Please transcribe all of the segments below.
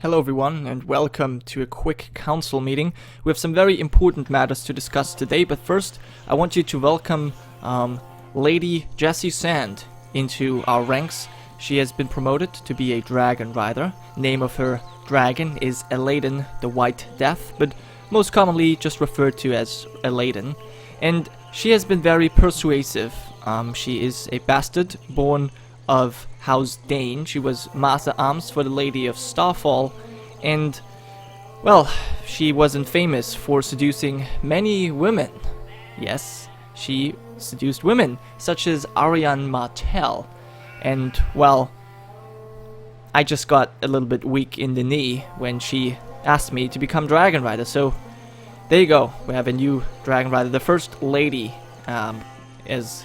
Hello everyone and welcome to a quick council meeting. We have some very important matters to discuss today, but first I want you to welcome Lady Jessie Sand into our ranks. She has been promoted to be a Dragonrider. Name of her dragon is Eladen the White Death, but most commonly just referred to as Eladen. And she has been very persuasive. She is a bastard born of House Dane. She was Master Arms for the Lady of Starfall, and, well, she wasn't famous for seducing many women. Yes, she seduced women, such as Ariane Martel. And, well, I just got a little bit weak in the knee when she asked me to become Dragonrider, so there you go. We have a new Dragonrider. The first lady is,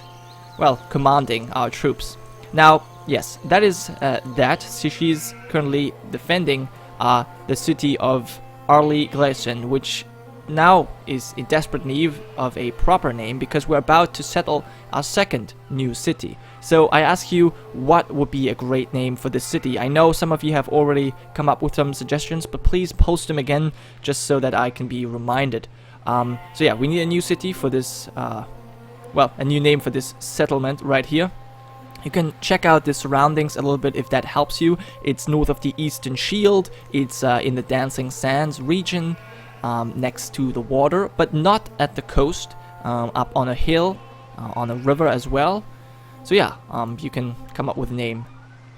well, commanding our troops. Now, yes, that is that. So she's currently defending the city of Arley Gleason, which now is in desperate need of a proper name because we're about to settle our second new city. So I ask you, what would be a great name for this city? I know some of you have already come up with some suggestions, but please post them again just so that I can be reminded. So yeah, we need a new city for this, well, a new name for this settlement right here. You can check out the surroundings a little bit if that helps you. It's north of the Eastern Shield. It's in the Dancing Sands region, next to the water, but not at the coast, up on a hill, on a river as well. So yeah, you can come up with a name,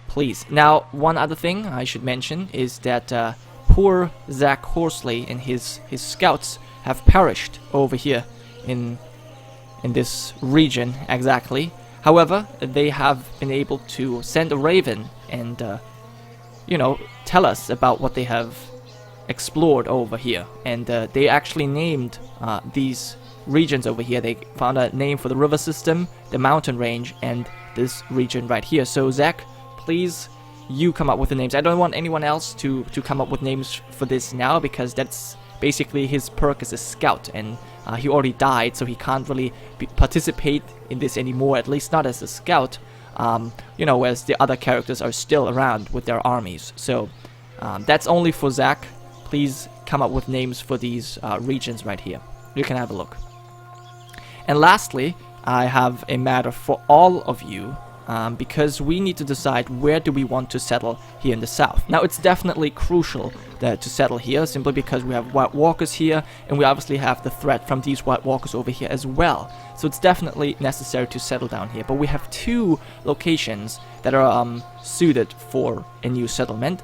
please. Now, one other thing I should mention is that poor Zach Horsley and his scouts have perished over here in this region exactly. However, they have been able to send a raven and, you know, tell us about what they have explored over here. And they actually named these regions over here. They found a name for the river system, the mountain range, and this region right here. So, Zach, please, you come up with the names. I don't want anyone else to come up with names for this now because that's basically his perk as a scout, and he already died, so he can't really participate in this anymore, at least not as a scout, you know, as the other characters are still around with their armies. So that's only for Zach. Please come up with names for these regions right here. You can have a look. And lastly, I have a matter for all of you, because we need to decide where do we want to settle here in the south. Now, it's definitely crucial to settle here, simply because we have White Walkers here, and we obviously have the threat from these White Walkers over here as well. So it's definitely necessary to settle down here. But we have two locations that are suited for a new settlement.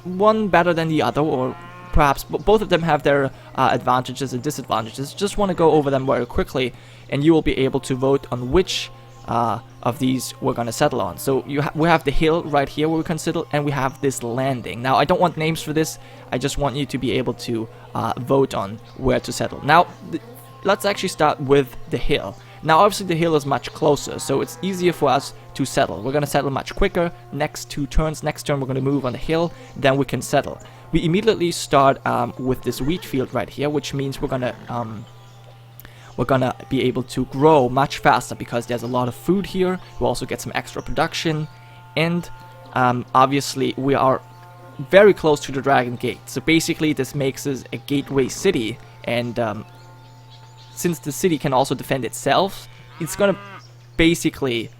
One better than the other, or perhaps both of them have their advantages and disadvantages. Just want to go over them very quickly, and you will be able to vote on which of these we're gonna settle on. So we have the hill right here where we can settle, and we have this landing. Now, I don't want names for this. I just want you to be able to vote on where to settle. Now, let's actually start with the hill. Now, obviously, the hill is much closer, so it's easier for us to settle. We're gonna settle much quicker. Next 2 turns. Next turn, we're gonna move on the hill. Then we can settle. We immediately start with this wheat field right here, which means we're gonna be able to grow much faster because there's a lot of food here. We'll also get some extra production, and obviously we are very close to the Dragon Gate. So basically this makes us a gateway city, and since the city can also defend itself, it's gonna basically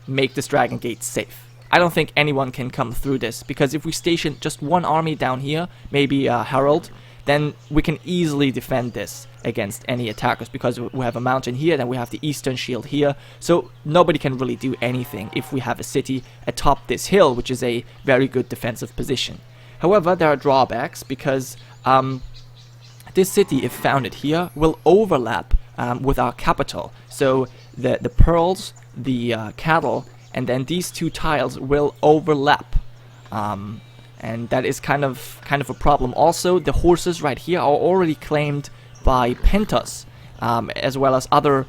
make this Dragon Gate safe. I don't think anyone can come through this, because if we station just one army down here, maybe Harold, then we can easily defend this against any attackers, because we have a mountain here, then we have the Eastern Shield here, so nobody can really do anything if we have a city atop this hill, which is a very good defensive position. However, there are drawbacks, because this city, if founded here, will overlap with our capital. So the pearls, the cattle, and then these two tiles will overlap. And that is kind of a problem. Also, the horses right here are already claimed by Pentos, as well as other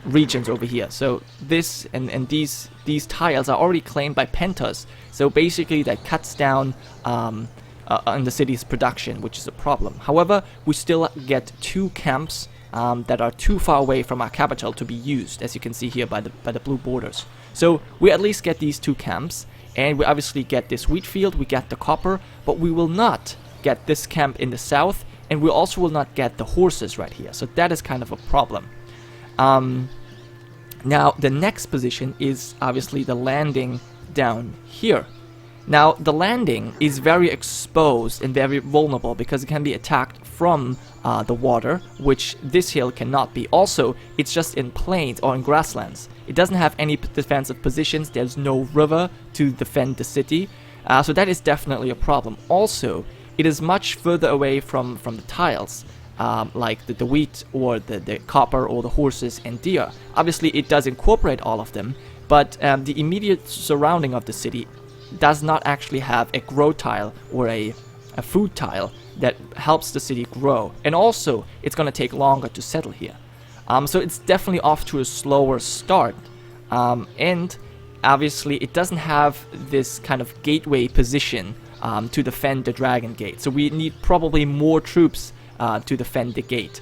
regions over here. So this and these tiles are already claimed by Pentos. So basically, that cuts down on the city's production, which is a problem. However, we still get 2 camps that are too far away from our capital to be used, as you can see here by the blue borders. So we at least get these 2 camps. and we obviously get this wheat field, we get the copper, but we will not get this camp in the south, and we also will not get the horses right here. So that is kind of a problem. Now the next position is obviously the landing down here. Now the landing is very exposed and very vulnerable because it can be attacked from the water, which this hill cannot be. Also, it's just in plains or in grasslands. It doesn't have any defensive positions. There's no river to defend the city, so that is definitely a problem. Also, it is much further away from the tiles, like the wheat or the copper or the horses and deer. Obviously, it does incorporate all of them, but the immediate surrounding of the city does not actually have a grow tile or a food tile that helps the city grow. And also, it's going to take longer to settle here. So it's definitely off to a slower start. And obviously, it doesn't have this kind of gateway position to defend the Dragon Gate. So we need probably more troops to defend the gate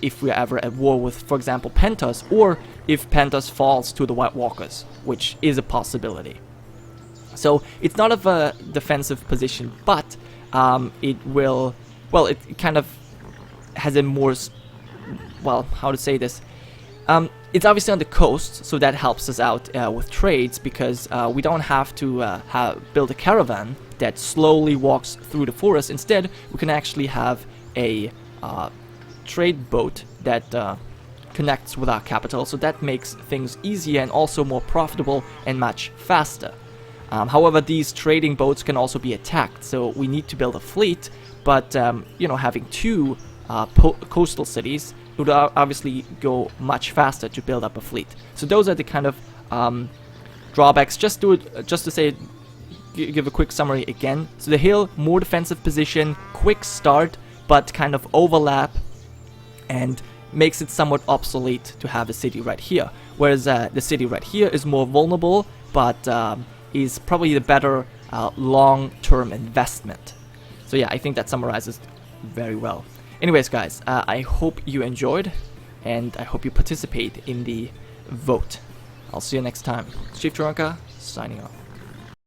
if we're ever at war with, for example, Pentos, or if Pentos falls to the White Walkers, which is a possibility. So it's not of a defensive position, but it will, well, it kind of has a more, well, how to say this? It's obviously on the coast, so that helps us out with trades, because we don't have to build a caravan that slowly walks through the forest. Instead, we can actually have a trade boat that connects with our capital, so that makes things easier and also more profitable and much faster. However, these trading boats can also be attacked, so we need to build a fleet, but you know, having two coastal cities, it would obviously go much faster to build up a fleet. So those are the kind of drawbacks. Just to say, give a quick summary again. So the hill, more defensive position, quick start, but kind of overlap, and makes it somewhat obsolete to have a city right here. Whereas the city right here is more vulnerable, but is probably the better long-term investment. So yeah, I think that summarizes very well. Anyways, guys, I hope you enjoyed, and I hope you participate in the vote. I'll see you next time. Chief Gironca, signing off.